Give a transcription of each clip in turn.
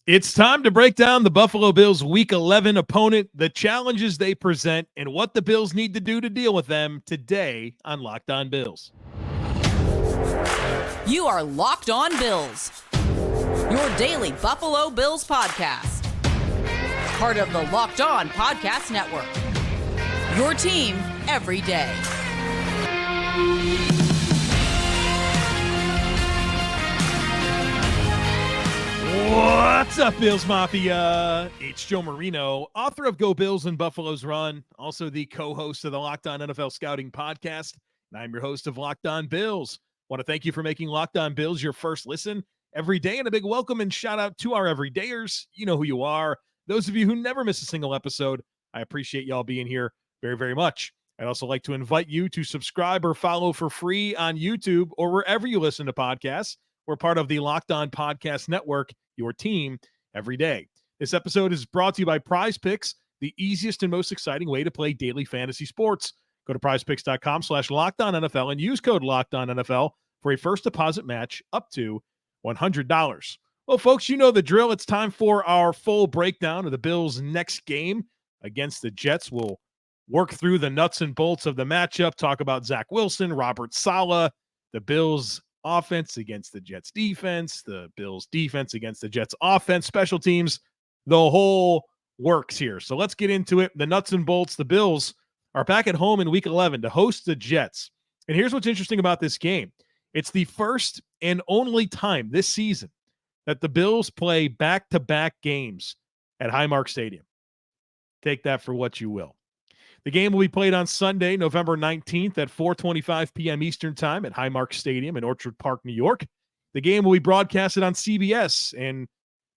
It's time to break down the Buffalo Bills Week 11 opponent, the challenges they present, and what the Bills need to do to deal with them today on Locked On Bills. You are Locked On Bills, your daily Buffalo Bills podcast. Part of the Locked On Podcast Network, your team every day. What's up, Bills Mafia? It's Joe Marino, author of Go Bills and Buffalo's Run, also the co-host of the Locked On NFL Scouting Podcast, and I'm your host of Locked On Bills. Want to thank you for making Locked On Bills your first listen every day, and a big welcome and shout out to our everydayers. You know who you are. Those of you who never miss a single episode, I appreciate y'all being here very, very much. I'd also like to invite you to subscribe or follow for free on YouTube or wherever you listen to podcasts. We're part of the Locked On Podcast Network, your team every day. This episode is brought to you by PrizePicks, the easiest and most exciting way to play daily fantasy sports. Go to prizepicks.com/LockedOnNFL and use code LockedOnNFL for a first deposit match up to $100. Well, folks, you know the drill. It's time for our full breakdown of the Bills' next game against the Jets. We'll work through the nuts and bolts of the matchup, talk about Zack Wilson, Robert Saleh, the Bills' offense against the Jets' defense, the Bills' defense against the Jets' offense, special teams, the whole works here. So let's get into it. The nuts and bolts. The Bills are back at home in Week 11 to host the Jets. And here's what's interesting about this game. It's the first and only time this season that the Bills play back-to-back games at Highmark Stadium. Take that for what you will. The game will be played on Sunday, November 19th at 4:25 p.m. Eastern Time at Highmark Stadium in Orchard Park, New York. The game will be broadcasted on CBS, and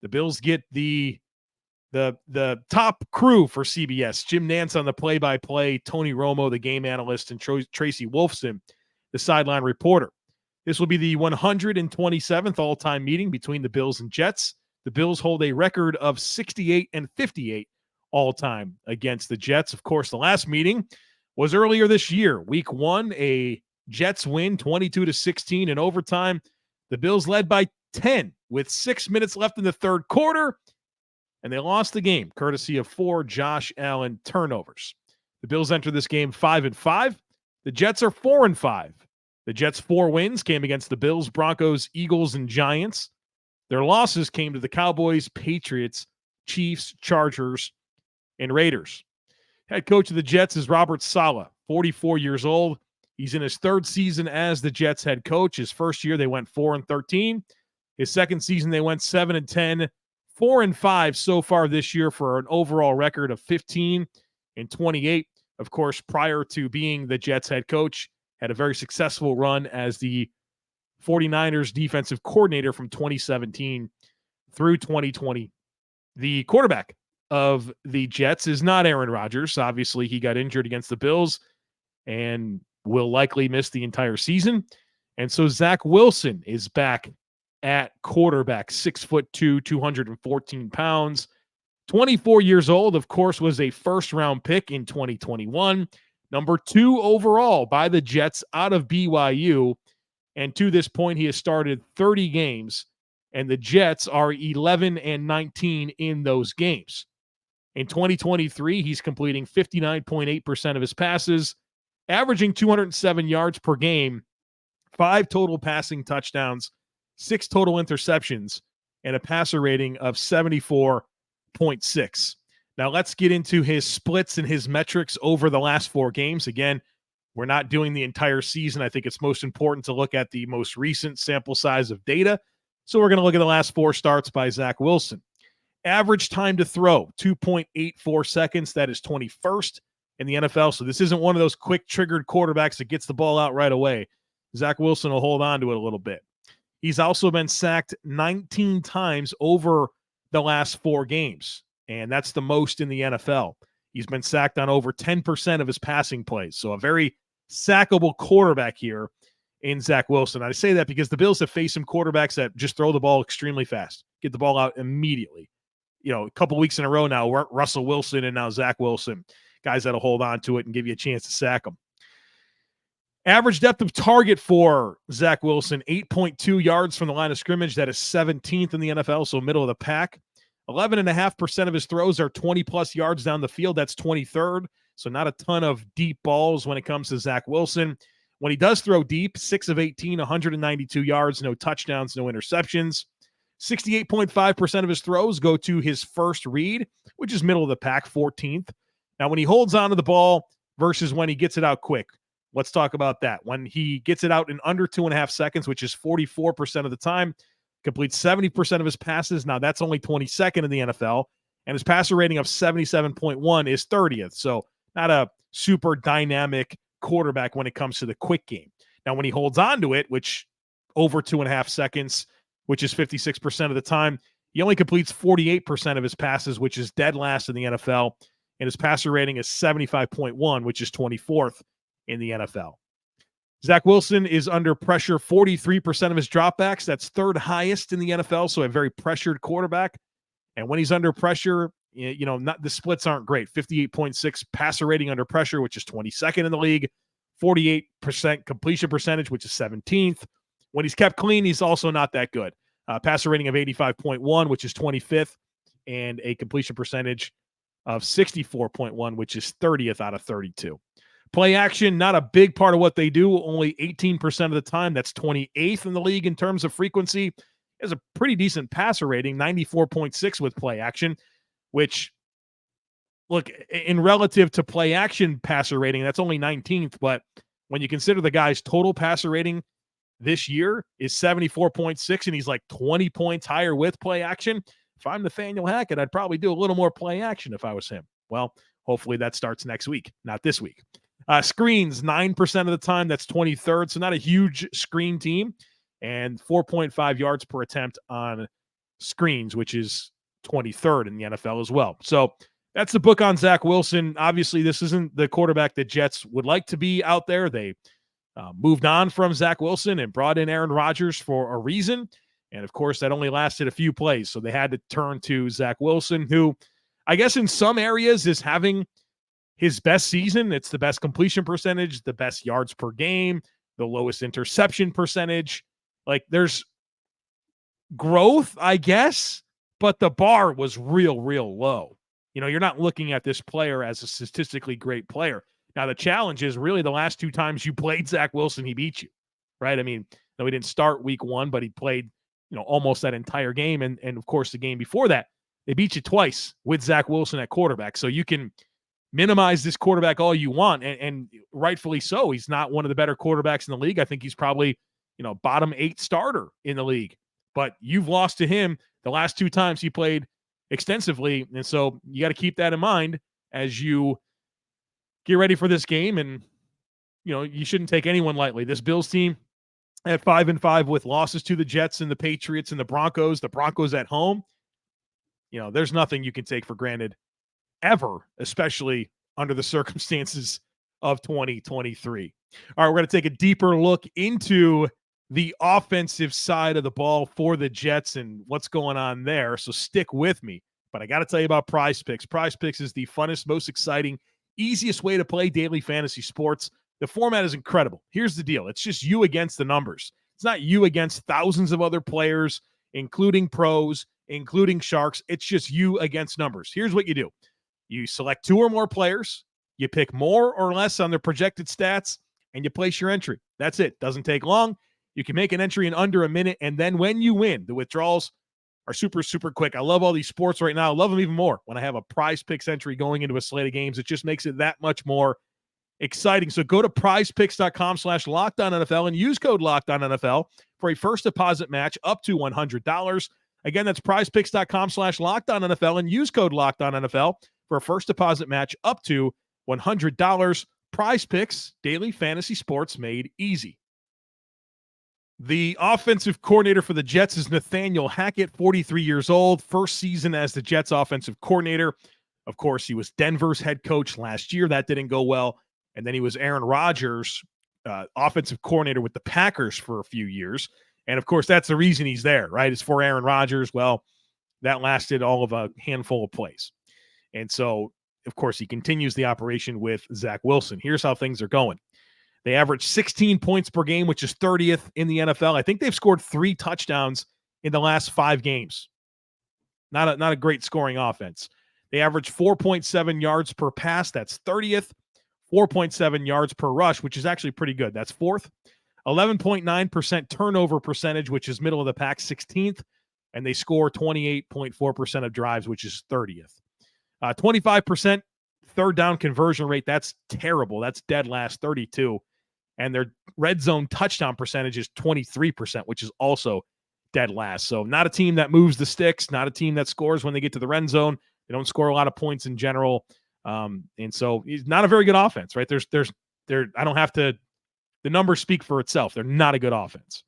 the Bills get the top crew for CBS. Jim Nantz on the play-by-play, Tony Romo, the game analyst, and Tracy Wolfson, the sideline reporter. This will be the 127th all-time meeting between the Bills and Jets. The Bills hold a record of 68-58 all-time against the Jets. Of course, the last meeting was earlier this year. Week 1, a Jets win 22-16 in overtime. The Bills led by 10 with 6 minutes left in the third quarter, and they lost the game courtesy of 4 Josh Allen turnovers. The Bills enter this game 5-5. The Jets are 4-5. The Jets' 4 wins came against the Bills, Broncos, Eagles, and Giants. Their losses came to the Cowboys, Patriots, Chiefs, Chargers, and Raiders. Head coach of the Jets is Robert Saleh, 44 years old. He's in his third season as the Jets head coach. His first year, they went 4-13. His second season, they went 7-10, 4-5 so far this year for an overall record of 15-28. Of course, prior to being the Jets head coach, had a very successful run as the 49ers defensive coordinator from 2017 through 2020. The quarterback of the Jets is not Aaron Rodgers. Obviously, he got injured against the Bills and will likely miss the entire season. And so Zack Wilson is back at quarterback, 6'2", 214 pounds, 24 years old, of course, was a first-round pick in 2021, number 2 overall by the Jets out of BYU. And to this point, he has started 30 games, and the Jets are 11-19 in those games. In 2023, he's completing 59.8% of his passes, averaging 207 yards per game, 5 total passing touchdowns, 6 total interceptions, and a passer rating of 74.6. Now let's get into his splits and his metrics over the last 4 games. Again, we're not doing the entire season. I think it's most important to look at the most recent sample size of data. So we're going to look at the last 4 starts by Zack Wilson. Average time to throw, 2.84 seconds. That is 21st in the NFL. So this isn't one of those quick triggered quarterbacks that gets the ball out right away. Zack Wilson will hold on to it a little bit. He's also been sacked 19 times over the last 4 games, and that's the most in the NFL. He's been sacked on over 10% of his passing plays. So a very sackable quarterback here in Zack Wilson. I say that because the Bills have faced some quarterbacks that just throw the ball extremely fast, get the ball out immediately. You know, a couple weeks in a row now, Russell Wilson and now Zack Wilson, guys that'll hold on to it and give you a chance to sack them. Average depth of target for Zack Wilson, 8.2 yards from the line of scrimmage. That is 17th in the NFL, so middle of the pack. 11.5% of his throws are 20-plus yards down the field. That's 23rd, so not a ton of deep balls when it comes to Zack Wilson. When he does throw deep, 6 of 18, 192 yards, no touchdowns, no interceptions. 68.5% of his throws go to his first read, which is middle of the pack, 14th. Now, when he holds on to the ball versus when he gets it out quick, let's talk about that. When he gets it out in under 2.5 seconds, which is 44% of the time, completes 70% of his passes. Now, that's only 22nd in the NFL, and his passer rating of 77.1 is 30th. So not a super dynamic quarterback when it comes to the quick game. Now, when he holds on to it, which over 2.5 seconds, which is 56% of the time, he only completes 48% of his passes, which is dead last in the NFL. And his passer rating is 75.1, which is 24th in the NFL. Zack Wilson is under pressure 43% of his dropbacks. That's third highest in the NFL, so a very pressured quarterback. And when he's under pressure, not the splits aren't great. 58.6 passer rating under pressure, which is 22nd in the league. 48% completion percentage, which is 17th. When he's kept clean, he's also not that good. Passer rating of 85.1, which is 25th, and a completion percentage of 64.1, which is 30th out of 32. Play action, not a big part of what they do, only 18% of the time. That's 28th in the league in terms of frequency. He has a pretty decent passer rating, 94.6 with play action, which, look, in relative to play action passer rating, that's only 19th. But when you consider the guy's total passer rating this year is 74.6, and he's like 20 points higher with play action. If I'm Nathaniel Hackett, I'd probably do a little more play action if I was him. Well, hopefully that starts next week, not this week. Screens, 9% of the time. That's 23rd, so not a huge screen team. And 4.5 yards per attempt on screens, which is 23rd in the NFL as well. So that's the book on Zack Wilson. Obviously, this isn't the quarterback that Jets would like to be out there. They moved on from Zack Wilson and brought in Aaron Rodgers for a reason. And, of course, that only lasted a few plays. So they had to turn to Zack Wilson, who I guess in some areas is having his best season. It's the best completion percentage, the best yards per game, the lowest interception percentage. Like, there's growth, I guess, but the bar was real low. You're not looking at this player as a statistically great player. Now, the challenge is really the last two times you played Zack Wilson, he beat you, right? I mean, no, he didn't start week one, but he played, almost that entire game. And of course, the game before that, they beat you twice with Zack Wilson at quarterback. So you can minimize this quarterback all you want, and rightfully so. He's not one of the better quarterbacks in the league. I think he's probably, bottom 8 starter in the league. But you've lost to him the last two times he played extensively. And so you got to keep that in mind as you get ready for this game. And, you shouldn't take anyone lightly. This Bills team at 5-5 with losses to the Jets and the Patriots and the Broncos at home. There's nothing you can take for granted ever, especially under the circumstances of 2023. All right, we're going to take a deeper look into the offensive side of the ball for the Jets and what's going on there. So stick with me. But I got to tell you about PrizePicks. PrizePicks is the funnest, most exciting, easiest way to play daily fantasy sports. The format is incredible. Here's the deal. It's just you against the numbers. It's not you against thousands of other players, including pros, including sharks. It's just you against numbers. Here's what you do. You select 2 or more players, you pick more or less on their projected stats, and you place your entry. That's it. Doesn't take long. You can make an entry in under a minute, and then when you win, the withdrawals are super quick. I love all these sports right now. I love them even more when I have a PrizePicks entry going into a slate of games. It just makes it that much more exciting. So go to prizepicks.com/LockedOnNFL and use code LockedOnNFL for a first deposit match up to $100. Again, that's prizepicks.com/LockedOnNFL and use code LockedOnNFL for a first deposit match up to $100. PrizePicks, daily fantasy sports made easy. The offensive coordinator for the Jets is Nathaniel Hackett, 43 years old, first season as the Jets offensive coordinator. Of course, he was Denver's head coach last year. That didn't go well. And then he was Aaron Rodgers' offensive coordinator with the Packers for a few years. And, of course, that's the reason he's there, right? It's for Aaron Rodgers. Well, that lasted all of a handful of plays. And so, of course, he continues the operation with Zack Wilson. Here's how things are going. They average 16 points per game, which is 30th in the NFL. I think they've scored 3 touchdowns in the last 5 games. Not a great scoring offense. They average 4.7 yards per pass. That's 30th. 4.7 yards per rush, which is actually pretty good. That's 4th. 11.9% turnover percentage, which is middle of the pack, 16th. And they score 28.4% of drives, which is 30th. 25% third down conversion rate. That's terrible. That's dead last, 32. And their red zone touchdown percentage is 23%, which is also dead last. So not a team that moves the sticks, not a team that scores when they get to the red zone. They don't score a lot of points in general. And so he's not a very good offense, right? I don't have to, the numbers speak for itself. They're not a good offense.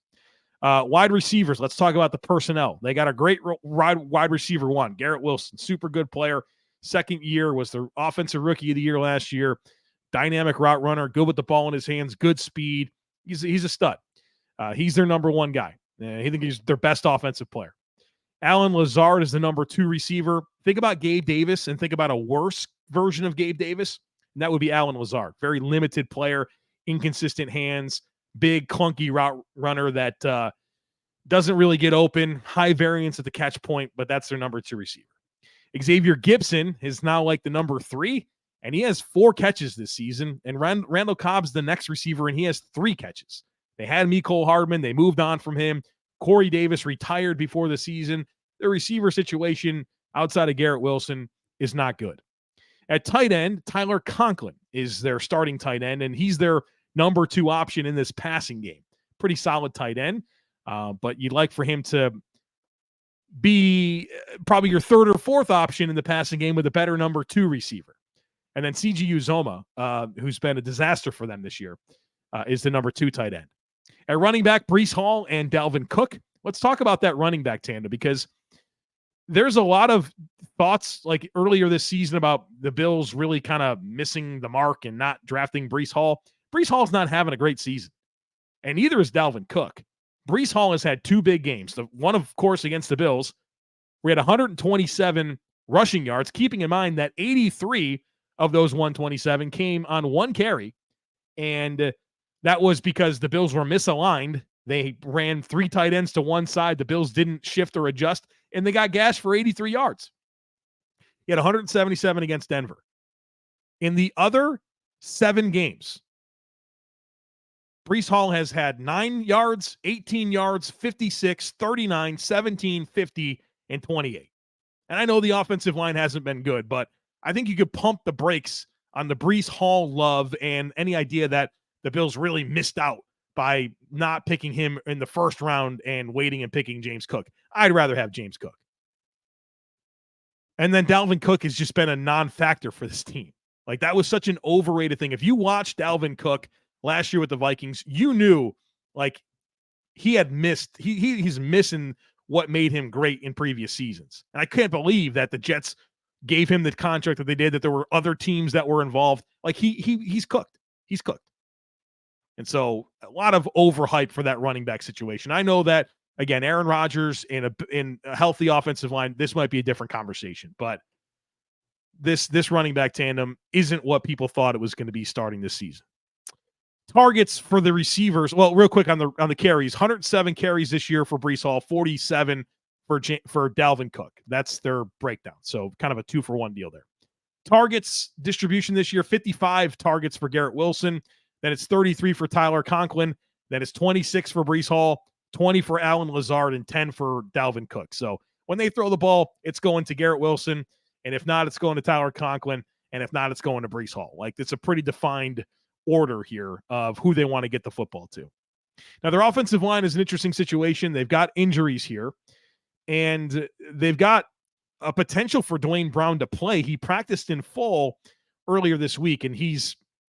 Wide receivers. Let's talk about the personnel. They got a great wide receiver one, Garrett Wilson, super good player. Second year, was the offensive rookie of the year last year. Dynamic route runner, good with the ball in his hands, good speed. He's a stud. He's their number one guy. I think he's their best offensive player. Allen Lazard is the number 2 receiver. Think about Gabe Davis and think about a worse version of Gabe Davis, and that would be Allen Lazard. Very limited player, inconsistent hands, big, clunky route runner that doesn't really get open, high variance at the catch point, but that's their number 2 receiver. Xavier Gibson is now like the number 3, and he has 4 catches this season, and Randall Cobb's the next receiver, and he has 3 catches. They had Mecole Hardman. They moved on from him. Corey Davis retired before the season. Their receiver situation outside of Garrett Wilson is not good. At tight end, Tyler Conklin is their starting tight end, and he's their number 2 option in this passing game. Pretty solid tight end, but you'd like for him to be probably your 3rd or 4th option in the passing game with a better number 2 receiver. And then CG Uzoma, who's been a disaster for them this year, is the number 2 tight end. At running back, Breece Hall and Dalvin Cook. Let's talk about that running back tandem, because there's a lot of thoughts like earlier this season about the Bills really kind of missing the mark and not drafting Breece Hall. Breece Hall's not having a great season, and neither is Dalvin Cook. Breece Hall has had 2 big games. The one, of course, against the Bills. We had 127 rushing yards, keeping in mind that 83 of those 127 came on 1 carry, and that was because the Bills were misaligned. They ran 3 tight ends to one side. The Bills didn't shift or adjust, and they got gashed for 83 yards. He had 177 against Denver. In the other 7 games, Breece Hall has had 9 yards, 18 yards, 56, 39, 17, 50, and 28. And I know the offensive line hasn't been good, but I think you could pump the brakes on the Breece Hall love and any idea that the Bills really missed out by not picking him in the first round and waiting and picking James Cook. I'd rather have James Cook. And then Dalvin Cook has just been a non-factor for this team. Like, that was such an overrated thing. If you watched Dalvin Cook last year with the Vikings, you knew, like, he had missed. He's missing what made him great in previous seasons. And I can't believe that the Jets gave him the contract that they did, that there were other teams that were involved. Like, he's cooked. He's cooked. And so a lot of overhype for that running back situation. I know that, again, Aaron Rodgers in a healthy offensive line, this might be a different conversation, but this running back tandem isn't what people thought it was going to be starting this season. Targets for the receivers. Well, real quick on the carries, 107 carries this year for Breece Hall, 47 for Dalvin Cook. That's their breakdown. So kind of a 2-for-1 deal there. Targets distribution this year, 55 targets for Garrett Wilson. Then it's 33 for Tyler Conklin. Then it's 26 for Breece Hall, 20 for Allen Lazard, and 10 for Dalvin Cook. So when they throw the ball, it's going to Garrett Wilson. And if not, it's going to Tyler Conklin. And if not, it's going to Breece Hall. Like, it's a pretty defined order here of who they want to get the football to. Now, their offensive line is an interesting situation. They've got injuries here, and they've got a potential for Dwayne Brown to play. He practiced in full earlier this week, and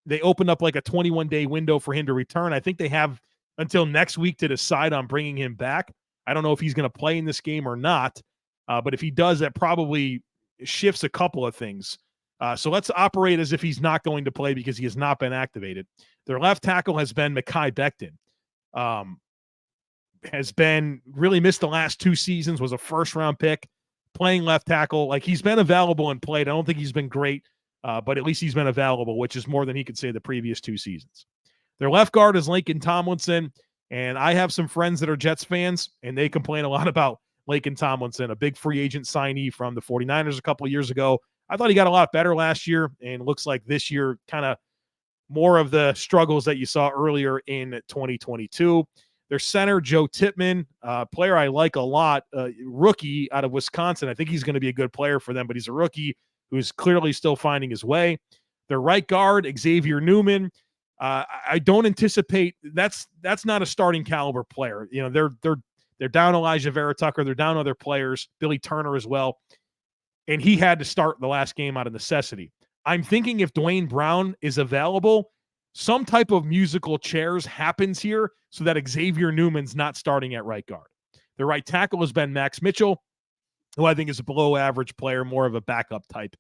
they opened up like a 21-day window for him to return. I think they have until next week to decide on bringing him back. I don't know if he's going to play in this game or not, but if he does, that probably shifts a couple of things. So let's operate as if he's not going to play because he has not been activated. Their left tackle has been Mekhi Becton. Has been really missed the last 2 seasons, was a first-round pick, playing left tackle. Like, he's been available and played. I don't think he's been great. But at least he's been available, which is more than he could say the previous 2 seasons. Their left guard is Lincoln Tomlinson, and I have some friends that are Jets fans, and they complain a lot about Laken Tomlinson, a big free agent signee from the 49ers a couple of years ago. I thought he got a lot better last year, and looks like this year kind of more of the struggles that you saw earlier in 2022. Their center, Joe Tippmann, player I like a lot, rookie out of Wisconsin. I think he's going to be a good player for them, but he's a rookie who's clearly still finding his way. Their right guard, Xavier Newman. I don't anticipate that's not a starting caliber player. You know, they're down Elijah Vera Tucker. They're down other players, Billy Turner as well. And he had to start the last game out of necessity. I'm thinking if Dwayne Brown is available, some type of musical chairs happens here so that Xavier Newman's not starting at right guard. The right tackle has been Max Mitchell, who I think is a below average player, more of a backup type.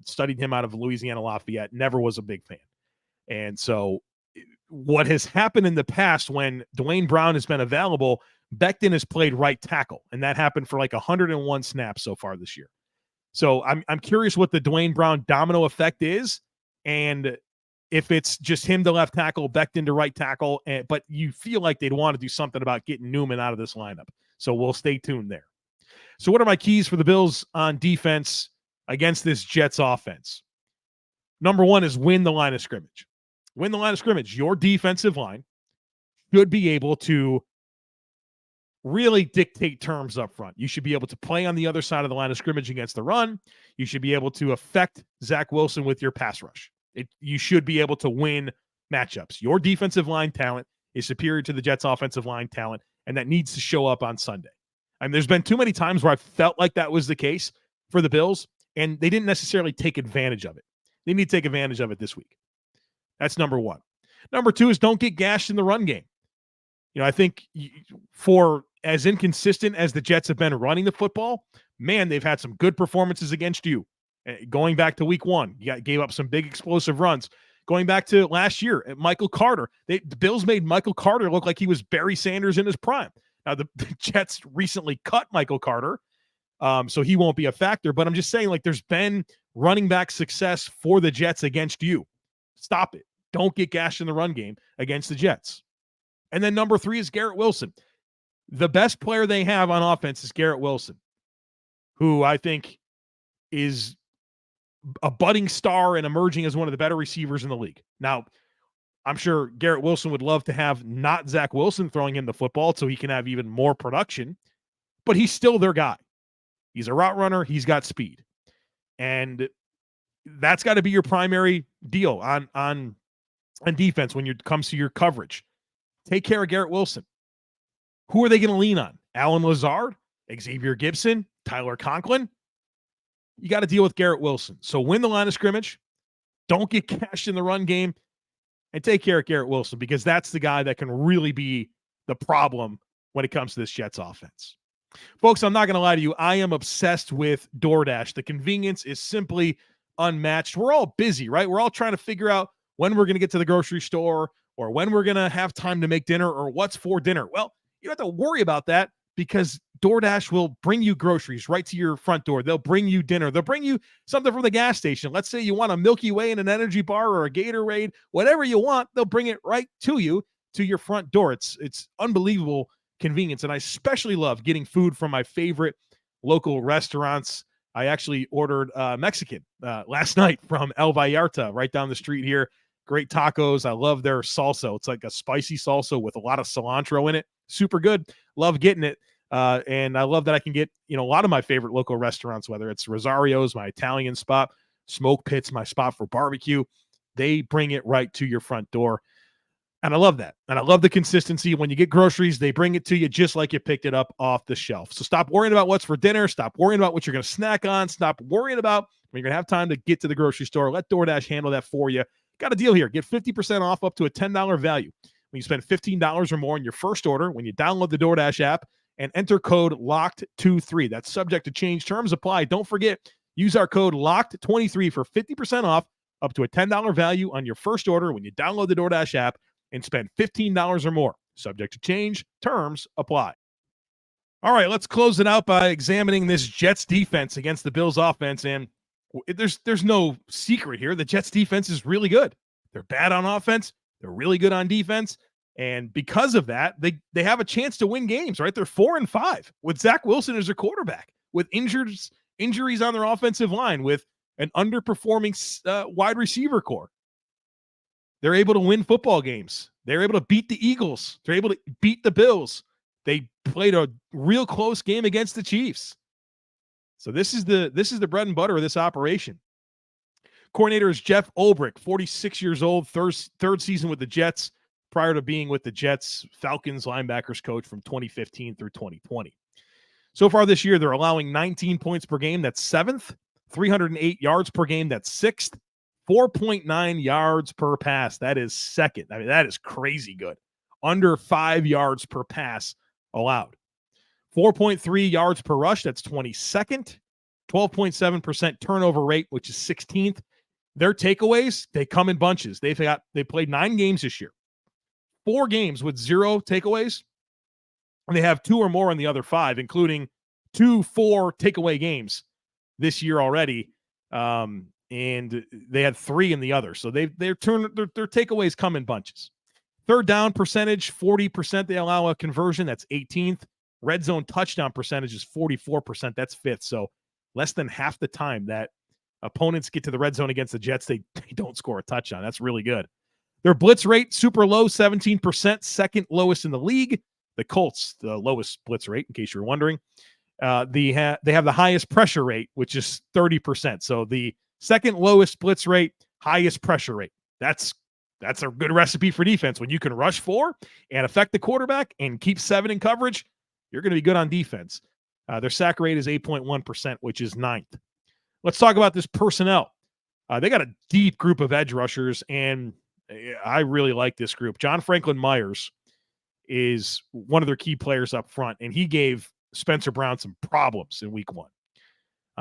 Studied him out of Louisiana Lafayette, never was a big fan. And so what has happened in the past when Dwayne Brown has been available, Becton has played right tackle, and that happened for like 101 snaps so far this year. So I'm curious what the Dwayne Brown domino effect is, and if it's just him to left tackle, Becton to right tackle, but you feel like they'd want to do something about getting Newman out of this lineup. So we'll stay tuned there. So what are my keys for the Bills on defense against this Jets offense? Number one is win the line of scrimmage. Win the line of scrimmage. Your defensive line should be able to really dictate terms up front. You should be able to play on the other side of the line of scrimmage against the run. You should be able to affect Zack Wilson with your pass rush. You should be able to win matchups. Your defensive line talent is superior to the Jets' offensive line talent, and that needs to show up on Sunday. I mean, there's been too many times where I felt like that was the case for the Bills, and they didn't necessarily take advantage of it. They need to take advantage of it this week. That's number one. Number two is don't get gashed in the run game. You know, I think for as inconsistent as the Jets have been running the football, man, they've had some good performances against you. Going back to week one, you gave up some big explosive runs. Going back to last year at Michael Carter, the Bills made Michael Carter look like he was Barry Sanders in his prime. Now, the Jets recently cut Michael Carter, so he won't be a factor. But I'm just saying, like, there's been running back success for the Jets against you. Stop it. Don't get gashed in the run game against the Jets. And then number three is Garrett Wilson. The best player they have on offense is Garrett Wilson, who I think is a budding star and emerging as one of the better receivers in the league. Now, I'm sure Garrett Wilson would love to have not Zack Wilson throwing him the football so he can have even more production, but he's still their guy. He's a route runner. He's got speed. And that's got to be your primary deal on defense when it comes to your coverage. Take care of Garrett Wilson. Who are they going to lean on? Alan Lazard, Xavier Gibson, Tyler Conklin? You got to deal with Garrett Wilson. So win the line of scrimmage. Don't get cashed in the run game. And take care of Garrett Wilson, because that's the guy that can really be the problem when it comes to this Jets offense. Folks, I'm not going to lie to you. I am obsessed with DoorDash. The convenience is simply unmatched. We're all busy, right? We're all trying to figure out when we're going to get to the grocery store, or when we're going to have time to make dinner, or what's for dinner. Well, you don't have to worry about that, because DoorDash will bring you groceries right to your front door. They'll bring you dinner. They'll bring you something from the gas station. Let's say you want a Milky Way and an energy bar or a Gatorade, whatever you want, they'll bring it right to you, to your front door. It's unbelievable convenience. And I especially love getting food from my favorite local restaurants. I actually ordered Mexican last night from El Vallarta right down the street here. Great tacos. I love their salsa. It's like a spicy salsa with a lot of cilantro in it. Super good. Love getting it. And I love that I can get, a lot of my favorite local restaurants, whether it's Rosario's, my Italian spot, Smoke Pit's, my spot for barbecue. They bring it right to your front door. And I love that. And I love the consistency. When you get groceries, they bring it to you just like you picked it up off the shelf. So stop worrying about what's for dinner. Stop worrying about what you're going to snack on. Stop worrying about when you're going to have time to get to the grocery store. Let DoorDash handle that for you. Got a deal here. Get 50% off up to a $10 value when you spend $15 or more in your first order when you download the DoorDash app and enter code LOCKED23. That's subject to change. Terms apply. Don't forget, use our code LOCKED23 for 50% off up to a $10 value on your first order when you download the DoorDash app and spend $15 or more. Subject to change. Terms apply. All right, let's close it out by examining this Jets defense against the Bills offense. And there's no secret here. The Jets defense is really good. They're bad on offense. They're really good on defense. And because of that, they have a chance to win games, right? They're 4-5 with Zack Wilson as their quarterback, with injuries on their offensive line, with an underperforming wide receiver core. They're able to win football games. They're able to beat the Eagles. They're able to beat the Bills. They played a real close game against the Chiefs. So this is the bread and butter of this operation. Coordinator is Jeff Ulbrich, 46 years old, third season with the Jets, prior to being with the Jets Falcons linebackers coach from 2015 through 2020. So far this year, they're allowing 19 points per game. That's 7th. 308 yards per game. That's 6th. 4.9 yards per pass. That is 2nd. I mean, that is crazy good. Under 5 yards per pass allowed. 4.3 yards per rush. That's 22nd. 12.7% turnover rate, which is 16th. Their takeaways, they come in bunches. They played 9 games this year. 4 games with 0 takeaways. And they have 2 or more in the other 5, including 2 4 takeaway games this year already. And they had 3 in the other. So their takeaways come in bunches. Third down percentage, 40%. They allow a conversion. That's 18th. Red zone touchdown percentage is 44%. That's 5th. So less than half the time that opponents get to the red zone against the Jets, they don't score a touchdown. That's really good. Their blitz rate, super low, 17%, second lowest in the league. The Colts, the lowest blitz rate, in case you're wondering. They have the highest pressure rate, which is 30%. So the second lowest blitz rate, highest pressure rate. That's a good recipe for defense. When you can rush 4 and affect the quarterback and keep 7 in coverage, you're going to be good on defense. Their sack rate is 8.1%, which is 9th. Let's talk about this personnel. They got a deep group of edge rushers, and I really like this group. John Franklin Myers is one of their key players up front, and he gave Spencer Brown some problems in week 1.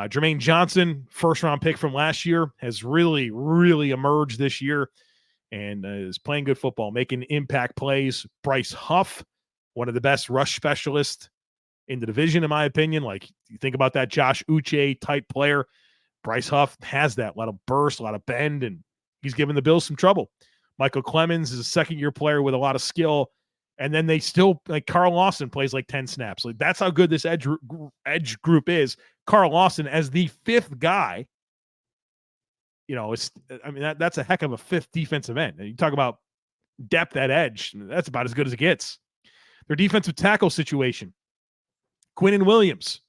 Jermaine Johnson, first-round pick from last year, has really, really emerged this year and is playing good football, making impact plays. Bryce Huff, one of the best rush specialists in the division, in my opinion. Like, you think about that Josh Uche type player. Bryce Huff has that, a lot of burst, a lot of bend, and he's giving the Bills some trouble. Michael Clemens is a second-year player with a lot of skill, and then they still, like, Carl Lawson plays like 10 snaps. Like, that's how good this edge group is. Carl Lawson as the 5th guy, that's a heck of a 5th defensive end. And you talk about depth at edge, that's about as good as it gets. Their defensive tackle situation. Quinnen Williams,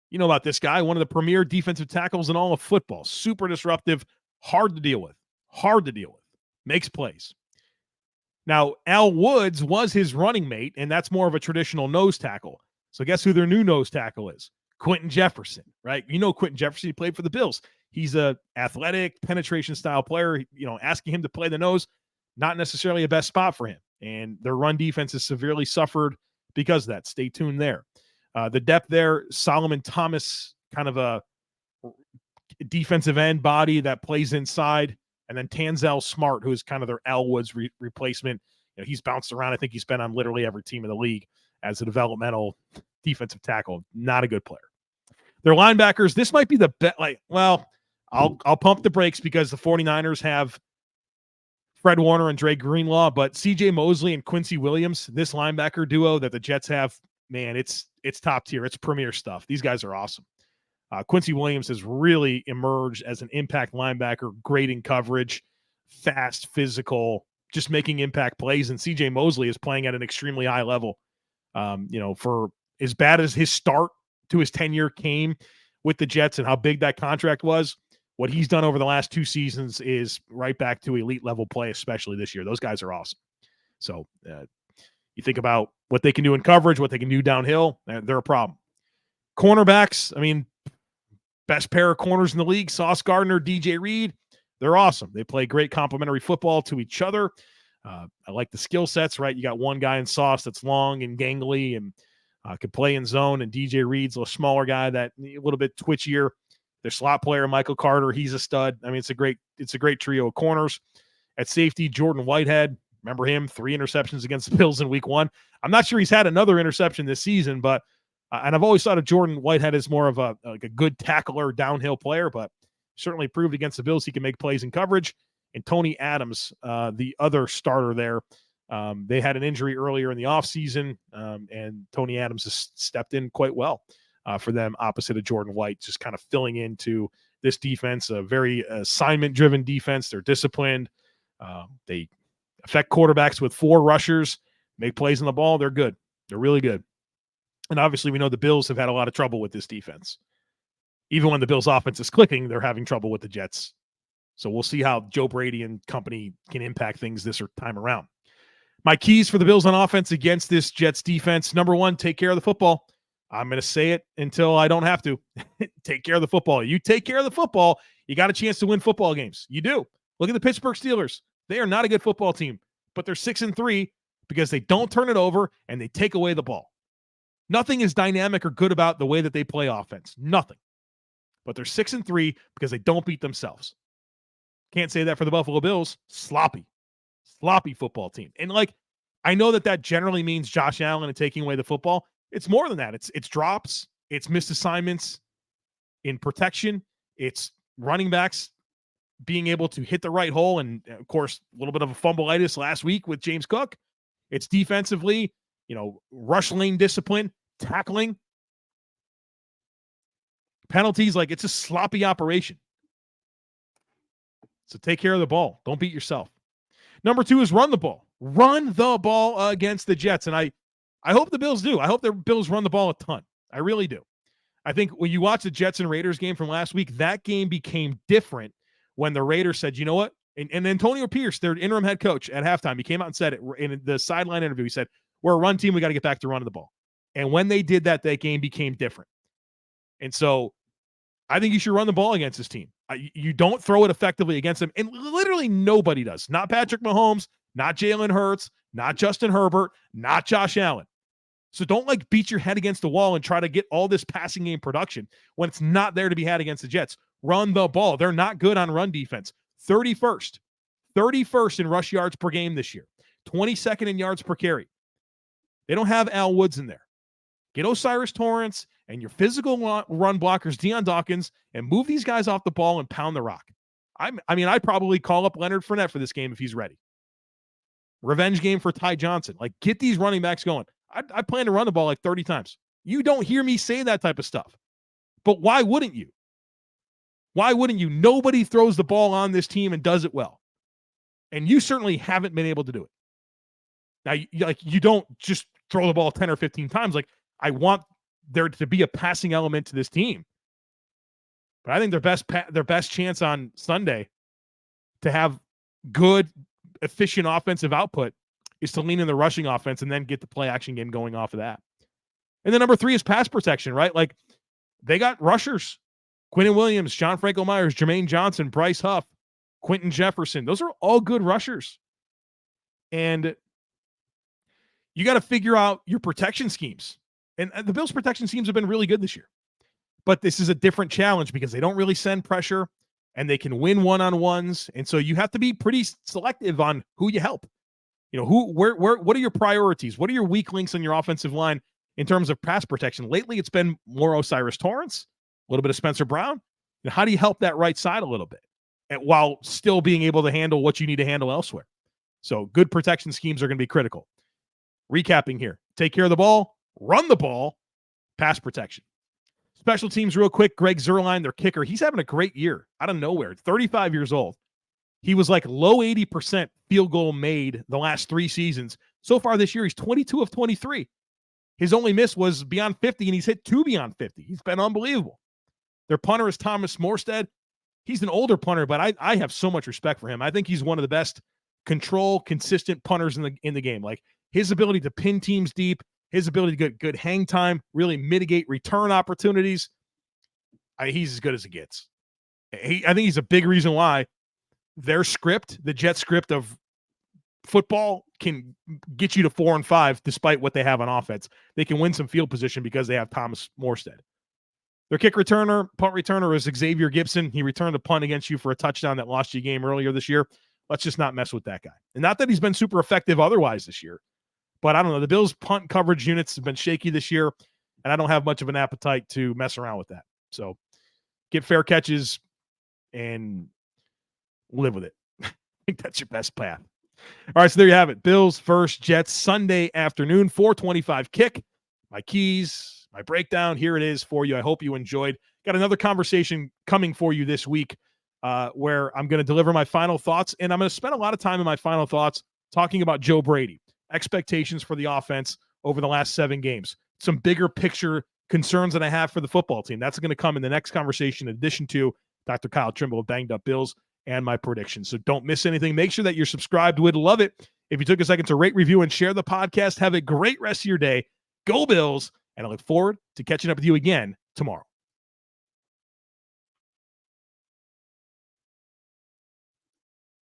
you know about this guy, one of the premier defensive tackles in all of football. Super disruptive, hard to deal with. Makes plays. Now, Al Woods was his running mate, and that's more of a traditional nose tackle. So guess who their new nose tackle is? Quentin Jefferson, right? You know Quentin Jefferson, he played for the Bills. He's a athletic, penetration-style player. Asking him to play the nose, not necessarily a best spot for him. And their run defense has severely suffered because of that. Stay tuned there. The depth there, Solomon Thomas, kind of a defensive end body that plays inside. And then Tanzel Smart, who is kind of their Al Woods replacement. He's bounced around. I think he's been on literally every team in the league as a developmental defensive tackle. Not a good player. Their linebackers, this might be the best. I'll pump the brakes because the 49ers have Fred Warner and Dre Greenlaw, but C.J. Mosley and Quincy Williams, this linebacker duo that the Jets have, man, it's top tier. It's premier stuff. These guys are awesome. Quincy Williams has really emerged as an impact linebacker, great in coverage, fast, physical, just making impact plays. And C.J. Mosley is playing at an extremely high level. For as bad as his start to his tenure came with the Jets and how big that contract was, what he's done over the last 2 seasons is right back to elite level play, especially this year. Those guys are awesome. So you think about what they can do in coverage, what they can do downhill, they're a problem. Cornerbacks, best pair of corners in the league, Sauce Gardner, DJ Reed, they're awesome. They play great complementary football to each other. I like the skill sets, right? You got one guy in Sauce that's long and gangly and can play in zone, and DJ Reed's a smaller guy that a little bit twitchier. Their slot player, Michael Carter, he's a stud. It's a great trio of corners. At safety, Jordan Whitehead, remember him, 3 interceptions against the Bills in week 1. I'm not sure he's had another interception this season, but and I've always thought of Jordan Whitehead as more of a good tackler, downhill player, but certainly proved against the Bills he can make plays in coverage. And Tony Adams, the other starter there, They had an injury earlier in the offseason, and Tony Adams has stepped in quite well for them opposite of Jordan White, just kind of filling into this defense, a very assignment-driven defense. They're disciplined. They affect quarterbacks with 4 rushers, make plays on the ball. They're good. They're really good. And obviously we know the Bills have had a lot of trouble with this defense. Even when the Bills' offense is clicking, they're having trouble with the Jets. So we'll see how Joe Brady and company can impact things this time around. My keys for the Bills on offense against this Jets defense: number 1, take care of the football. I'm going to say it until I don't have to. Take care of the football. You take care of the football, you got a chance to win football games. You do. Look at the Pittsburgh Steelers. They are not a good football team, but they're 6-3 because they don't turn it over and they take away the ball. Nothing is dynamic or good about the way that they play offense. Nothing. But they're 6-3 because they don't beat themselves. Can't say that for the Buffalo Bills. Sloppy football team. And I know that generally means Josh Allen and taking away the football. It's more than that. It's drops. It's missed assignments in protection. It's running backs being able to hit the right hole. And of course, a little bit of a fumbleitis last week with James Cook. It's defensively, rush lane discipline, tackling, penalties. It's a sloppy operation. So take care of the ball. Don't beat yourself. Number 2 is run the ball. Run the ball against the Jets. And I hope the Bills do. I hope the Bills run the ball a ton. I really do. I think when you watch the Jets and Raiders game from last week, that game became different when the Raiders said, you know what? And Antonio Pierce, their interim head coach at halftime, he came out and said it in the sideline interview. He said, we're a run team. We got to get back to running the ball. And when they did that, that game became different. And so I think you should run the ball against this team. You don't throw it effectively against them. And literally nobody does. Not Patrick Mahomes, not Jalen Hurts, not Justin Herbert, not Josh Allen. So don't beat your head against the wall and try to get all this passing game production when it's not there to be had against the Jets. Run the ball. They're not good on run defense. 31st in rush yards per game this year. 22nd in yards per carry. They don't have Al Woods in there. Get Osiris Torrance and your physical run blockers, Deion Dawkins, and move these guys off the ball and pound the rock. I'd probably call up Leonard Fournette for this game if he's ready. Revenge game for Ty Johnson. Get these running backs going. I plan to run the ball 30 times. You don't hear me say that type of stuff. But why wouldn't you? Why wouldn't you? Nobody throws the ball on this team and does it well. And you certainly haven't been able to do it. Now, you don't just throw the ball 10 or 15 times. I want there to be a passing element to this team. But I think their best chance on Sunday to have good, efficient offensive output is to lean in the rushing offense and then get the play action game going off of that. And then number 3 is pass protection, right? They got rushers. Quinnen Williams, John Franco Myers, Jermaine Johnson, Bryce Huff, Quentin Jefferson. Those are all good rushers. And you got to figure out your protection schemes. And the Bills' protection schemes have been really good this year. But this is a different challenge because they don't really send pressure and they can win one-on-ones. And so you have to be pretty selective on who you help. What are your priorities? What are your weak links on your offensive line in terms of pass protection? Lately, it's been more Osiris Torrance, a little bit of Spencer Brown. And how do you help that right side a little bit while still being able to handle what you need to handle elsewhere? So good protection schemes are going to be critical. Recapping here. Take care of the ball, run the ball, pass protection. Special teams real quick. Greg Zuerlein, their kicker. He's having a great year out of nowhere. 35 years old. He was low 80% field goal made the last 3 seasons. So far this year, he's 22 of 23. His only miss was beyond 50, and he's hit 2 beyond 50. He's been unbelievable. Their punter is Thomas Morstead. He's an older punter, but I have so much respect for him. I think he's one of the best consistent punters in the game. His ability to pin teams deep, his ability to get good hang time, really mitigate return opportunities. He's as good as it gets. I think he's a big reason why their script, the Jet script of football, can get you to 4-5 despite what they have on offense. They can win some field position because they have Thomas Morstead. Their punt returner is Xavier Gibson. He returned a punt against you for a touchdown that lost you a game earlier this year. Let's just not mess with that guy. And not that he's been super effective otherwise this year, but I don't know. The Bills' punt coverage units have been shaky this year, and I don't have much of an appetite to mess around with that. So get fair catches and live with it. I think that's your best path. All right, so there you have it. Bills versus Jets Sunday afternoon, 4:25 kick. My keys, my breakdown, here it is for you. I hope you enjoyed. Got another conversation coming for you this week where I'm going to deliver my final thoughts, and I'm going to spend a lot of time in my final thoughts talking about Joe Brady, expectations for the offense over the last 7 games, some bigger picture concerns that I have for the football team. That's going to come in the next conversation in addition to Dr. Kyle Trimble of Banged Up Bills and my predictions. So don't miss anything. Make sure that you're subscribed. Would love it if you took a second to rate, review, and share the podcast. Have a great rest of your day. Go Bills, and I look forward to catching up with you again tomorrow.